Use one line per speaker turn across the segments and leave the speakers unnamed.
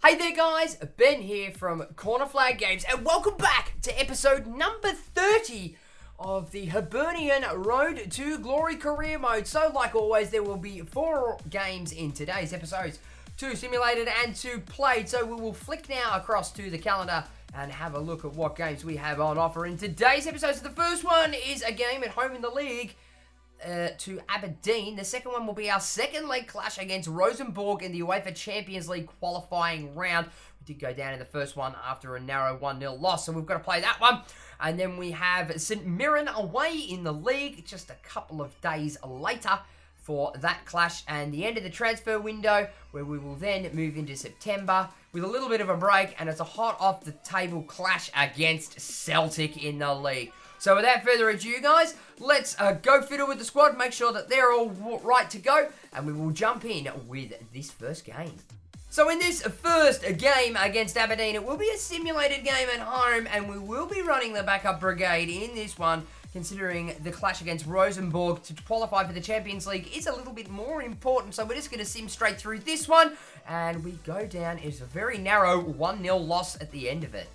Hey there guys, Ben here from Corner Flag Games and welcome back to episode number 30 of the Hibernian Road to Glory career mode. So like always, there will be 4 games in today's episodes, 2 simulated and 2 played. So we will flick now across to the calendar and have a look at what games we have on offer in today's episode. So the first one is a game at home in the league to Aberdeen. The second one will be our second leg clash against Rosenborg in the UEFA Champions League qualifying round. We did go down in the first one after a narrow 1-0 loss, so we've got to play that one. And then we have St Mirren away in the league just a couple of days later for that clash, and the end of the transfer window, where we will then move into September with a little bit of a break, and it's a hot off the table clash against Celtic in the league. So without further ado, guys, let's go fiddle with the squad, make sure that they're all right to go, and we will jump in with this first game. So in this first game against Aberdeen, it will be a simulated game at home, and we will be running the backup brigade in this one, considering the clash against Rosenborg to qualify for the Champions League is a little bit more important. So we're just going to sim straight through this one, and we go down. It's a very narrow 1-0 loss at the end of it.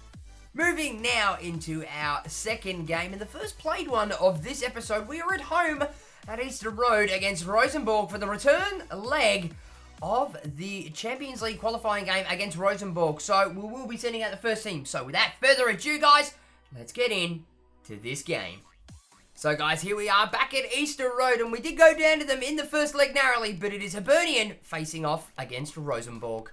Moving now into our second game, and the first played one of this episode. We are at home at Easter Road against Rosenborg for the return leg of the Champions League qualifying game against Rosenborg. So we will be sending out the first team. So without further ado, guys, let's get in to this game. So guys, here we are back at Easter Road, and we did go down to them in the first leg narrowly, but it is Hibernian facing off against Rosenborg.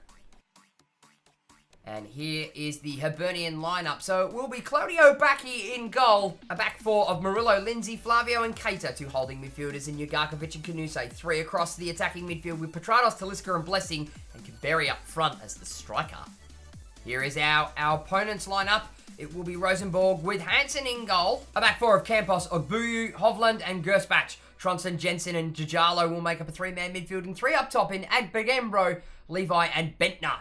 And here is the Hibernian lineup. So it will be Claudio Bacchi in goal. A back 4 of Murillo, Lindsay, Flavio and Keita. 2 holding midfielders in Jugarkovic and Kanuse. 3 across the attacking midfield with Petrados, Talisca and Blessing. And Kiberi up front as the striker. Here is our opponent's lineup. It will be Rosenborg with Hansen in goal. A back 4 of Campos, Ogbuyu, Hovland and Gersbach. Tronson, Jensen and Jajalo will make up a 3-man midfield. And 3 up top in Agbergembro, Levi and Bentner.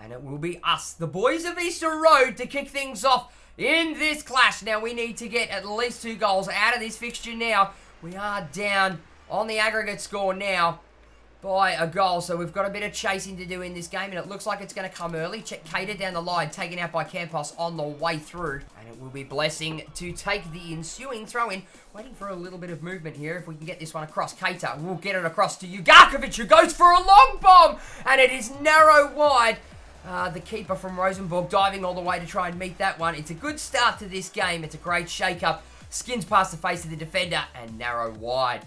And it will be us, the boys of Easter Road, to kick things off in this clash. Now, we need to get at least 2 goals out of this fixture now. We are down on the aggregate score now by a goal. So we've got a bit of chasing to do in this game, and it looks like it's going to come early. Check Keita down the line, taken out by Campos on the way through. And it will be Blessing to take the ensuing throw-in. Waiting for a little bit of movement here. If we can get this one across, Keita will get it across to Jugarkovic, who goes for a long bomb. And it is narrow wide. The keeper from Rosenborg diving all the way to try and meet that one. It's a good start to this game. It's a great shake-up. Skins past the face of the defender and narrow wide.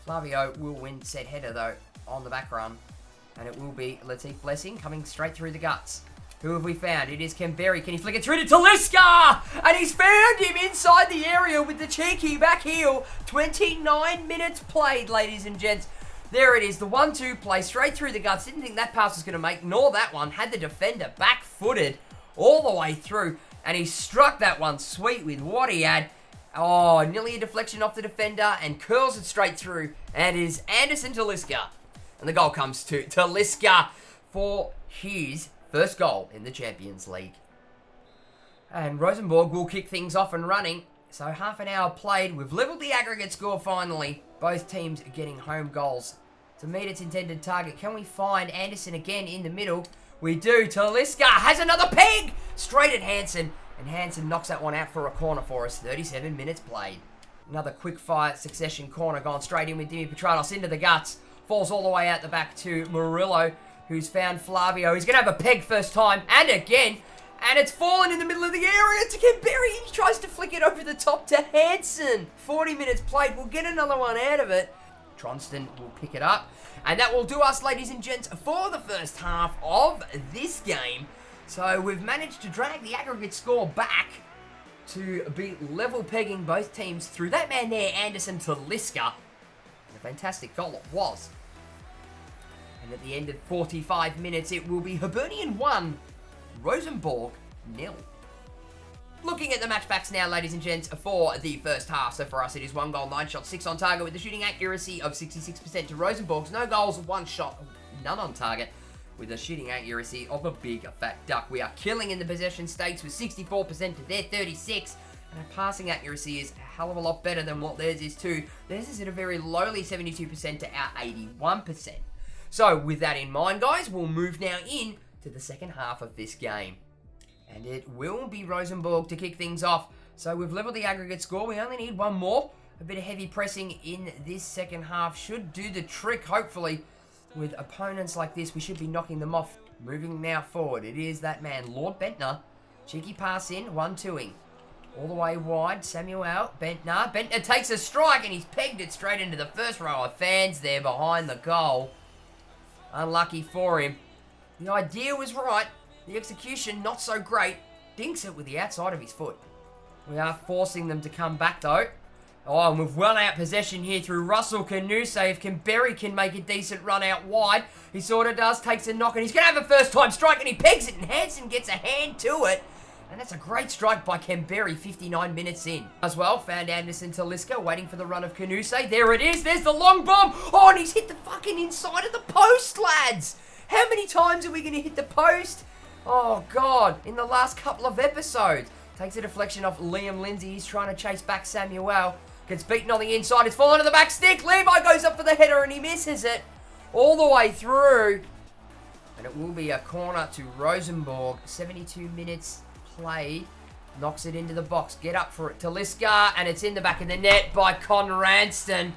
Flavio will win set header, though, on the back run. And it will be Latif Blessing coming straight through the guts. Who have we found? It is Kemberi. Can he flick it through to Talisca? And he's found him inside the area with the cheeky back heel. 29 minutes played, ladies and gents. There it is, the 1-2 play straight through the guts. Didn't think that pass was going to make, nor that one. Had the defender back-footed all the way through. And he struck that one sweet with what he had. Oh, nearly a deflection off the defender and curls it straight through. And it is Anderson Talisca. And the goal comes to Talisca for his first goal in the Champions League. And Rosenborg will kick things off and running. So half an hour played. We've leveled the aggregate score finally. Both teams are getting home goals to meet its intended target. Can we find Anderson again in the middle? We do. Talisca has another peg straight at Hansen. And Hansen knocks that one out for a corner for us. 37 minutes played. Another quick fire succession corner gone straight in with Dimi Petrados into the guts. Falls all the way out the back to Murillo, who's found Flavio. He's going to have a peg first time. And again. And it's fallen in the middle of the area to Kemberi. He tries to flick it over the top to Hansen. 40 minutes played. We'll get another one out of it. Tronston will pick it up. And that will do us, ladies and gents, for the first half of this game. So we've managed to drag the aggregate score back to be level pegging both teams through that man there, Anderson Talisca. A fantastic goal it was. And at the end of 45 minutes, it will be Hibernian 1, Rosenborg 0. Looking at the matchbacks now, ladies and gents, for the first half. So for us, it is 1 goal, 9 shots, 6 on target, with the shooting accuracy of 66% to Rosenborg's. No goals, 1 shot, none on target, with a shooting accuracy of a big fat duck. We are killing in the possession stakes with 64% to their 36. And our passing accuracy is a hell of a lot better than what theirs is too. Theirs is at a very lowly 72% to our 81%. So with that in mind, guys, we'll move now in to the second half of this game. And it will be Rosenborg to kick things off. So we've leveled the aggregate score. We only need one more. A bit of heavy pressing in this second half should do the trick, hopefully. With opponents like this, we should be knocking them off. Moving now forward, it is that man, Lord Bentner. Cheeky pass in, 1-2ing. All the way wide, Samuel, Bentner. Bentner takes a strike and he's pegged it straight into the first row of fans there behind the goal. Unlucky for him. The idea was right. The execution, not so great. Dinks it with the outside of his foot. We are forcing them to come back though. Oh, and we've well out possession here through Russell Canuse. If Canberry can make a decent run out wide, he sort of does, takes a knock, and he's going to have a first-time strike, and he pegs it, and Hansen gets a hand to it. And that's a great strike by Canberry, 59 minutes in. As well, found Anderson Talisca, waiting for the run of Canuse. There it is, there's the long bomb. Oh, and he's hit the fucking inside of the post, lads. How many times are we going to hit the post? Oh, God, in the last couple of episodes. Takes a deflection off Liam Lindsay. He's trying to chase back Samuel. Gets beaten on the inside. It's fallen to the back stick. Levi goes up for the header and he misses it all the way through. And it will be a corner to Rosenborg. 72 minutes played. Knocks it into the box. Get up for it. Talisca. And it's in the back of the net by Conradsson.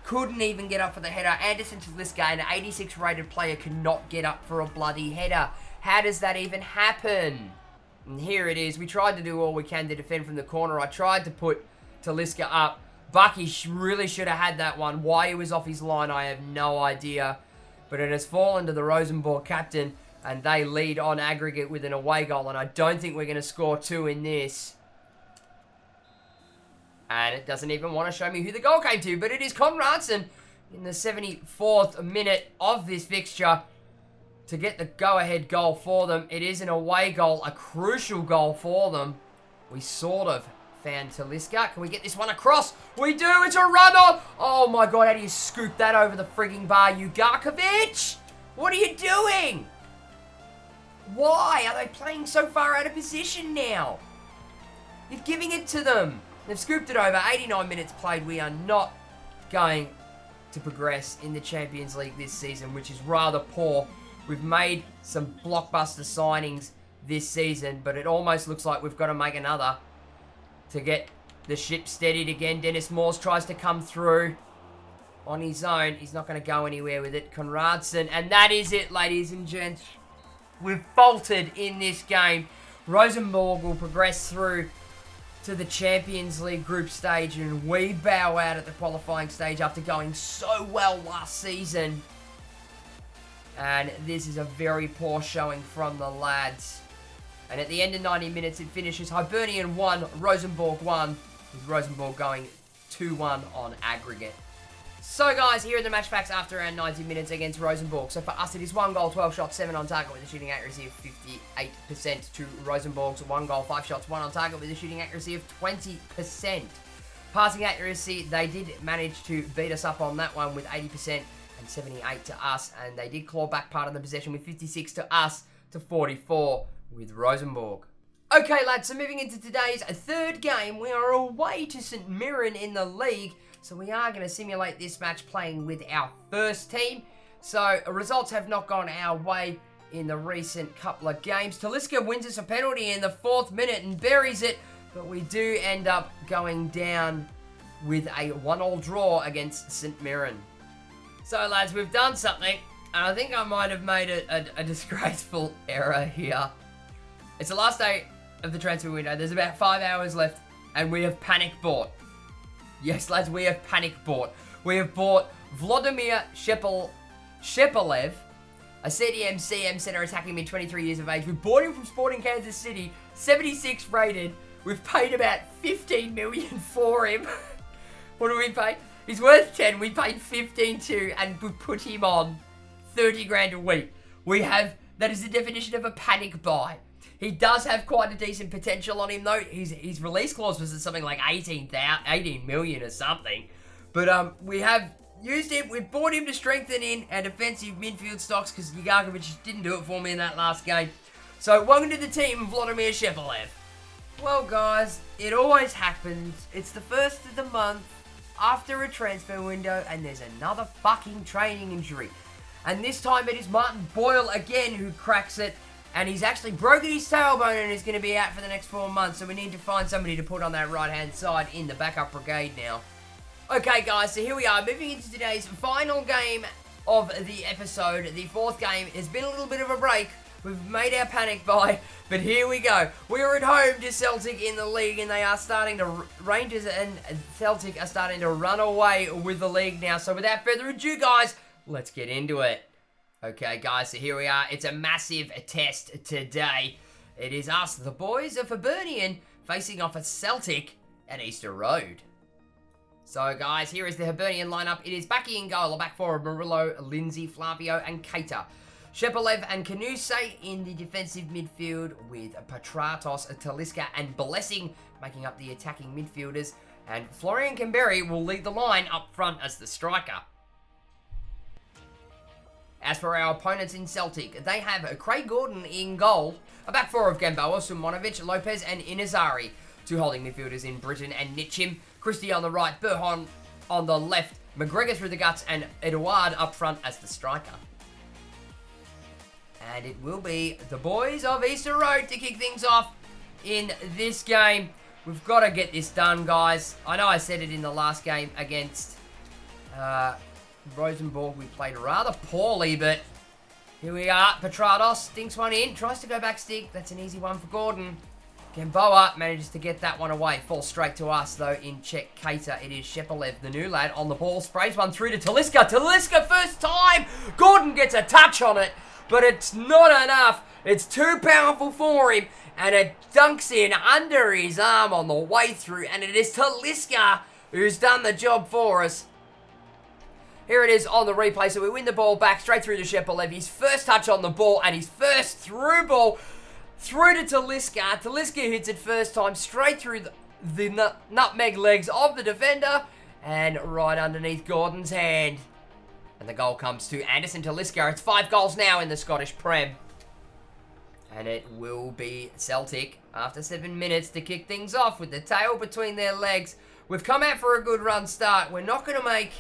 Couldn't even get up for the header. Anderson Talisca, an 86 rated player, cannot get up for a bloody header. How does that even happen? And here it is. We tried to do all we can to defend from the corner. I tried to put Talisca up. Bucky really should have had that one. Why he was off his line, I have no idea. But it has fallen to the Rosenborg captain, and they lead on aggregate with an away goal, and I don't think we're going to score two in this. And it doesn't even want to show me who the goal came to, but it is Conradsson in the 74th minute of this fixture to get the go-ahead goal for them. It is an away goal, a crucial goal for them. We sort of found Talisca. Can we get this one across? We do. It's a run-on. Oh, my God. How do you scoop that over the frigging bar? Ugarkovic? What are you doing? Why are they playing so far out of position now? You're giving it to them. They've scooped it over. 89 minutes played. We are not going to progress in the Champions League this season, which is rather poor. We've made some blockbuster signings this season, but it almost looks like we've got to make another to get the ship steadied again. Dennis Moores tries to come through on his own. He's not going to go anywhere with it. Conradsson, and that is it, ladies and gents. We've bolted in this game. Rosenborg will progress through to the Champions League group stage, and we bow out at the qualifying stage after going so well last season. And this is a very poor showing from the lads. And at the end of 90 minutes, it finishes Hibernian 1, Rosenborg 1, with Rosenborg going 2-1 on aggregate. So, guys, here are the match facts after around 90 minutes against Rosenborg. So, for us, it is 1 goal, 12 shots, 7 on target with a shooting accuracy of 58% to Rosenborg's 1 goal, 5 shots, 1 on target with a shooting accuracy of 20%. Passing accuracy, they did manage to beat us up on that one with 80% and 78 to us. And they did claw back part of the possession with 56 to us to 44 with Rosenborg. Okay, lads, so moving into today's third game, we are away to St Mirren in the league. So we are going to simulate this match playing with our first team. So results have not gone our way in the recent couple of games. Talisca wins us a penalty in the 4th minute and buries it. But we do end up going down with a 1-1 draw against St Mirren. So lads, we've done something. And I think I might have made a disgraceful error here. It's the last day of the transfer window. There's about 5 hours left. And we have panic bought. Yes, lads, we have panic bought. We have bought Vladimir Shepelev, a CM center attacking mid, 23 years of age. We bought him from Sporting Kansas City, 76 rated. We've paid about 15 million for him. What do we pay? He's worth 10. We paid 15 to, and we put him on 30 grand a week. That is the definition of a panic buy. He does have quite a decent potential on him, though. His release clause was something like 18 million or something. But we have used him. We've bought him to strengthen in our defensive midfield stocks because Ugarkovic didn't do it for me in that last game. So welcome to the team, Vladimir Shepelev. Well, guys, it always happens. It's the first of the month after a transfer window, and there's another fucking training injury. And this time it is Martin Boyle again who cracks it. And he's actually broken his tailbone and is going to be out for the next 4 months. So we need to find somebody to put on that right-hand side in the backup brigade now. Okay, guys, so here we are, moving into today's final game of the episode. The 4th game has been a little bit of a break. We've made our panic buy, but here we go. We are at home to Celtic in the league, and they are starting to, Rangers and Celtic are starting to run away with the league now. So without further ado, guys, let's get into it. Okay, guys, so here we are. It's a massive test today. It is us, the boys of Hibernian, facing off at Celtic at Easter Road. So, guys, here is the Hibernian lineup. It is Baki in goal, a back four of Murillo, Lindsay, Flavio, and Keita. Shepelev and Kanuse in the defensive midfield with Petratos, Talisca, and Blessing making up the attacking midfielders. And Florian Kamberi will lead the line up front as the striker. As for our opponents in Celtic, they have Craig Gordon in goal, a back four of Gamboa, Simonovic, Lopez, and Inazari. 2 holding midfielders in Britton and Nitchim. Christie on the right, Burhon on the left, McGregor through the guts, and Edouard up front as the striker. And it will be the boys of Easter Road to kick things off in this game. We've got to get this done, guys. I know I said it in the last game against Rosenborg. We played rather poorly, but here we are. Petratos stinks one in, tries to go back stick. That's an easy one for Gordon. Gamboa manages to get that one away. Falls straight to us, though, in check Keita. It is Shepelev, the new lad, on the ball. Sprays one through to Talisca. Talisca, first time! Gordon gets a touch on it, but it's not enough. It's too powerful for him, and it dunks in under his arm on the way through, and it is Talisca who's done the job for us. Here it is on the replay, so we win the ball back straight through to Shepelev. His first touch on the ball, and his first through ball through to Talisca. Talisca hits it first time straight through the nutmeg legs of the defender and right underneath Gordon's hand. And the goal comes to Anderson Talisca. It's 5 goals now in the Scottish Prem. And it will be Celtic after 7 minutes to kick things off with the tail between their legs. We've come out for a good run start. We're not going to make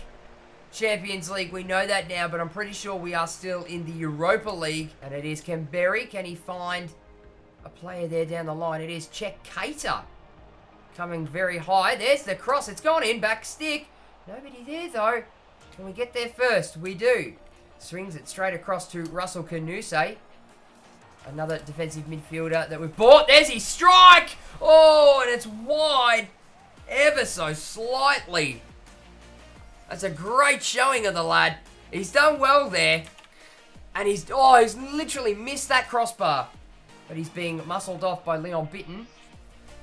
Champions League, we know that now, but I'm pretty sure we are still in the Europa League. And it is Kamberi. Can he find a player there down the line? It is Czech Keita. Coming very high. There's the cross. It's gone in. Back stick. Nobody there, though. Can we get there first? We do. Swings it straight across to Russell Kanuse. Another defensive midfielder that we've bought. There's his strike! Oh, and it's wide. Ever so slightly. That's a great showing of the lad. He's done well there. And he's literally missed that crossbar. But he's being muscled off by Leon Bitten.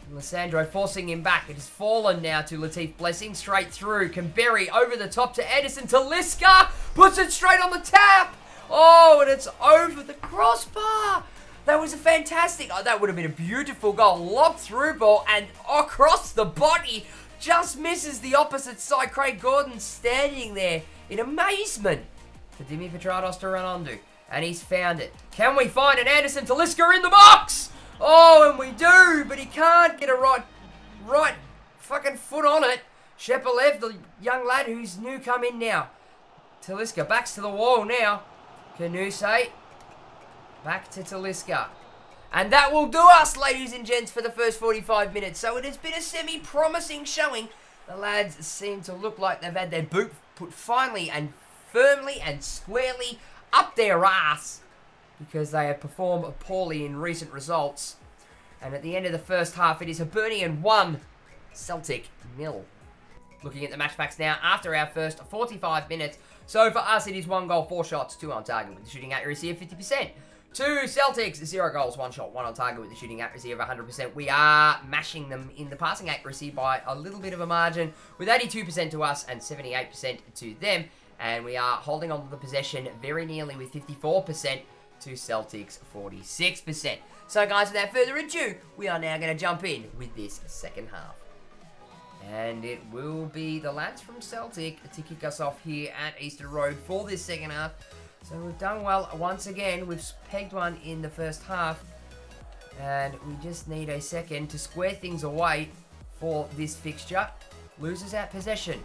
And Lissandro forcing him back. It has fallen now to Latif Blessing. Straight through. Kamberi over the top to Anderson. Talisca puts it straight on the tap. Oh, and it's over the crossbar. That was a fantastic. Oh, that would have been a beautiful goal. Lobbed through ball and across the body. Just misses the opposite side. Craig Gordon standing there in amazement for Dimi Petratos to run onto. And he's found it. Can we find an Anderson Talisca in the box? Oh, and we do, but he can't get a right fucking foot on it. Shepelev, the young lad who's new, come in now. Talisca backs to the wall now. Kanuse, back to Talisca. And that will do us, ladies and gents, for the first 45 minutes. So it has been a semi-promising showing. The lads seem to look like they've had their boot put finally and firmly and squarely up their ass, because they have performed poorly in recent results. And at the end of the first half, it is Hibernian 1, Celtic 0. Looking at the match facts now, after our first 45 minutes. So for us, it is 1 goal, 4 shots, 2 on target with a shooting accuracy of 50%. 2 Celtics, 0 goals, 1 shot, 1 on target with a shooting accuracy of 100%. We are mashing them in the passing accuracy by a little bit of a margin, with 82% to us and 78% to them. And we are holding on to the possession very nearly with 54% to Celtic's 46%. So guys, without further ado, we are now going to jump in with this second half. And it will be the lads from Celtic to kick us off here at Easter Road for this second half. So we've done well once again. We've pegged one in the first half. And we just need a second to square things away for this fixture. Loses out possession.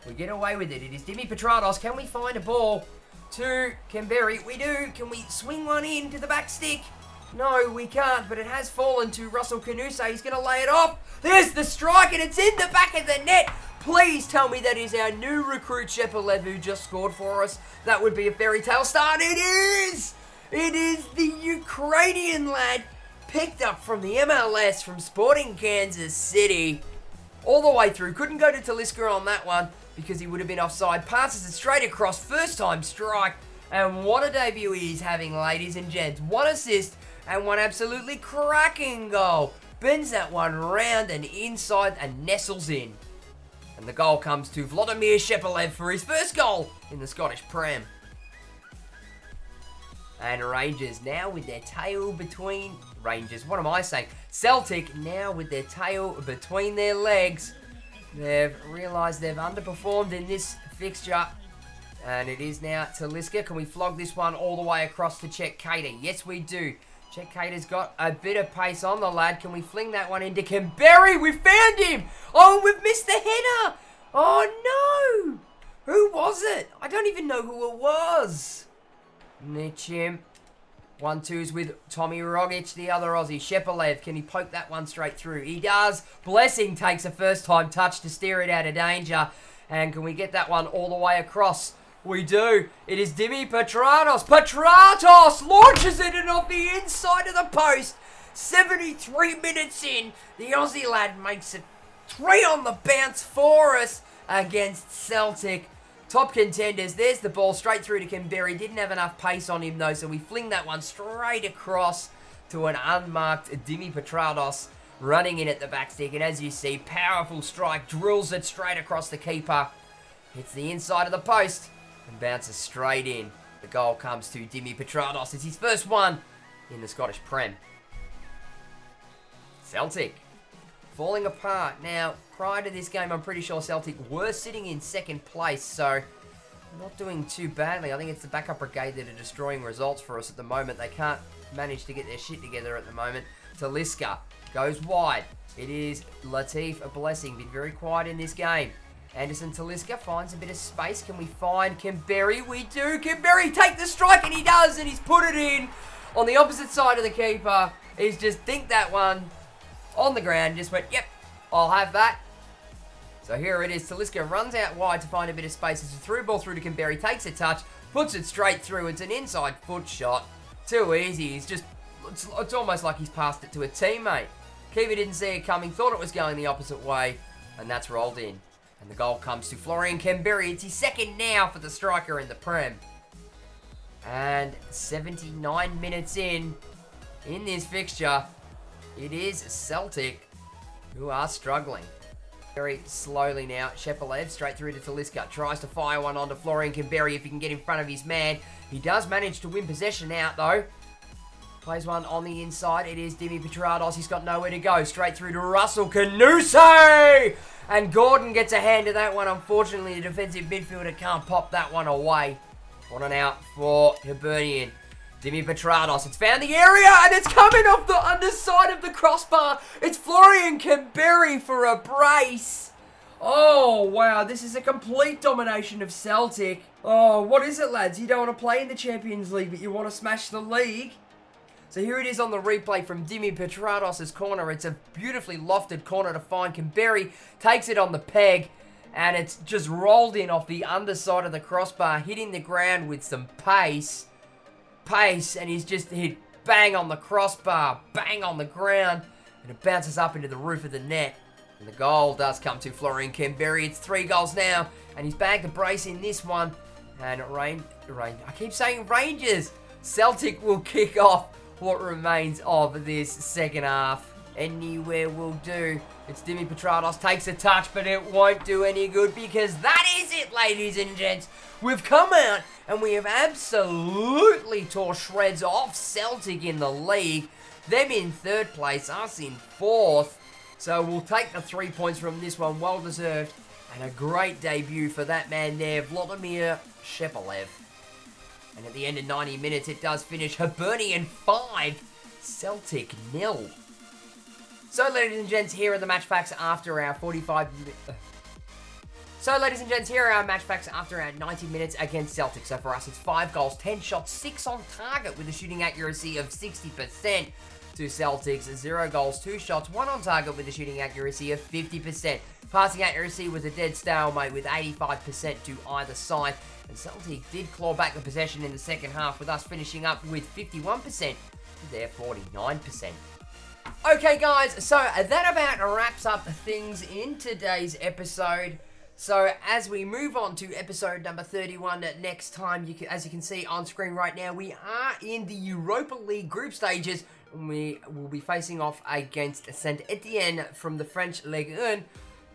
We get away with it. It is Dimi Petratos. Can we find a ball to Canberry. We do. Can we swing one in to the back stick? No, we can't, but it has fallen to Russell Canuse. He's going to lay it off. There's the strike, and it's in the back of the net. Please tell me that is our new recruit, Shepelev, who just scored for us. That would be a fairy tale start. It is! It is the Ukrainian lad picked up from the MLS from Sporting Kansas City. All the way through. Couldn't go to Talisca on that one because he would have been offside. Passes it straight across. First time strike. And what a debut he is having, ladies and gents. One assist and one absolutely cracking goal. Bends that one round and inside and nestles in. And the goal comes to Vladimir Shepelev for his first goal in the Scottish Prem. And Rangers now with their tail between... Rangers, what am I saying? Celtic now with their tail between their legs. They've realised they've underperformed in this fixture. And it is now Talisca. Can we flog this one all the way across to Chet Cater? Yes, we do. Chet Cater's got a bit of pace on the lad. Can we fling that one into Canberry? We found him! Oh, we've missed the header! Oh, no! Who was it? I don't even know who it was. Nichim. 1-2s with Tommy Rogic, the other Aussie. Shepelev, can he poke that one straight through? He does. Blessing takes a first-time touch to steer it out of danger. And can we get that one all the way across? We do. It is Dimi Petratos. Petratos launches it and off the inside of the post. 73 minutes in, the Aussie lad makes it 3 on the bounce for us against Celtic. Top contenders. There's the ball straight through to Canberry. Didn't have enough pace on him though, so we fling that one straight across to an unmarked Dimi Petratos running in at the back stick. And as you see, powerful strike, drills it straight across the keeper. Hits the inside of the post and bounces straight in. The goal comes to Dimi Petratos. It's his first one in the Scottish Prem. Celtic falling apart. Now, prior to this game, I'm pretty sure Celtic were sitting in second place, so not doing too badly. I think it's the backup brigade that are destroying results for us at the moment. They can't manage to get their shit together at the moment. Talisca goes wide. It is Latif, a blessing. Been very quiet in this game. Anderson Talisca finds a bit of space. Can we find Canberry? We do. Canberry take the strike, and he does, and he's put it in on the opposite side of the keeper. He's just dinked that one on the ground, just went, yep, I'll have that. So here it is. Talisca runs out wide to find a bit of space. It's a through ball through to Canberry, takes a touch, puts it straight through. It's an inside foot shot. Too easy. He's just, it's almost like he's passed it to a teammate. Keeper didn't see it coming, thought it was going the opposite way, and that's rolled in. And the goal comes to Florian Canberry. It's his second now for the striker in the Prem. And 79 minutes in this fixture, it is Celtic who are struggling. Very slowly now. Shepelev straight through to Talisca. Tries to fire one onto Florian Canberry if he can get in front of his man. He does manage to win possession out though. Plays one on the inside. It is Dimi Petratos. He's got nowhere to go. Straight through to Russell Canuse. And Gordon gets a hand to that one. Unfortunately, the defensive midfielder can't pop that one away. On and out for Hibernian. Dimi Petratos. It's found the area and it's coming off the underside of the crossbar. It's Florian Canberry for a brace. Oh, wow. This is a complete domination of Celtic. Oh, what is it, lads? You don't want to play in the Champions League, but you want to smash the league? So here it is on the replay from Dimi Petratos' corner. It's a beautifully lofted corner to find. Canberry takes it on the peg, and it's just rolled in off the underside of the crossbar, hitting the ground with some pace, and he's just hit bang on the crossbar, bang on the ground, and it bounces up into the roof of the net. And the goal does come to Florian Canberry. It's 3 goals now, and he's bagged the brace in this one. And I keep saying Rangers. Celtic will kick off what remains of this second half. Anywhere will do. It's Dimi Petratos, takes a touch, but it won't do any good because that is it, ladies and gents. We've come out and we have absolutely tore shreds off Celtic in the league. Them in 3rd place, us in 4th. So we'll take the 3 points from this one, well deserved. And a great debut for that man there, Vladimir Shepelev. And at the end of 90 minutes, it does finish Hibernian 5, Celtic 0. So, ladies and gents, here are the match facts after our 45 So, ladies and gents, here are our match facts after around 90 minutes against Celtic. So, for us, it's 5 goals, 10 shots, 6 on target with a shooting accuracy of 60%. To Celtics, 0 goals, 2 shots, 1 on target with a shooting accuracy of 50%. Passing accuracy was a dead stalemate with 85% to either side. And Celtic did claw back the possession in the second half, with us finishing up with 51% to their 49%. Okay, guys, so that about wraps up things in today's episode. So as we move on to episode number 31 next time, as you can see on screen right now, we are in the Europa League group stages, and we will be facing off against Saint Etienne from the French Ligue 1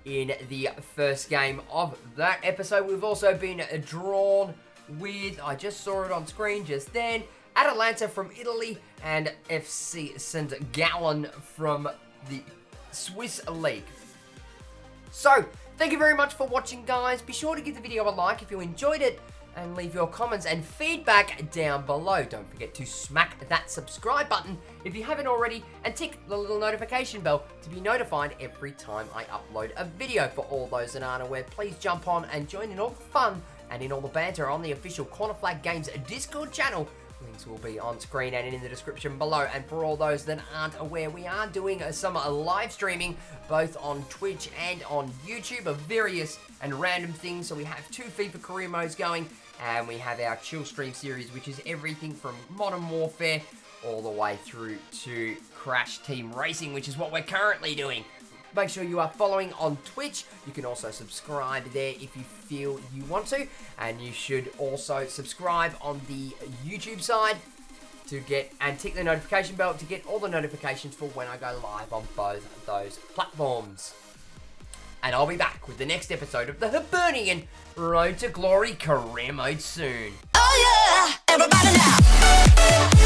in the first game of that episode. We've also been drawn with, I just saw it on screen just then, Atalanta from Italy and FC St. Gallen from the Swiss League. So, thank you very much for watching, guys. Be sure to give the video a like if you enjoyed it, and leave your comments and feedback down below. Don't forget to smack that subscribe button if you haven't already, and tick the little notification bell to be notified every time I upload a video. For all those that aren't aware, please jump on and join in all the fun and in all the banter on the official Corner Flag Games Discord channel. Links will be on screen and in the description below. And for all those that aren't aware, we are doing some live streaming both on Twitch and on YouTube of various and random things. So we have 2 FIFA career modes going, and we have our chill stream series, which is everything from Modern Warfare all the way through to Crash Team Racing, which is what we're currently doing. Make sure you are following on Twitch. You can also subscribe there if you feel you want to. And you should also subscribe on the YouTube side to get, and tick the notification bell to get all the notifications for when I go live on both those platforms. And I'll be back with the next episode of the Hibernian Road to Glory career mode soon.
Oh yeah, everybody now.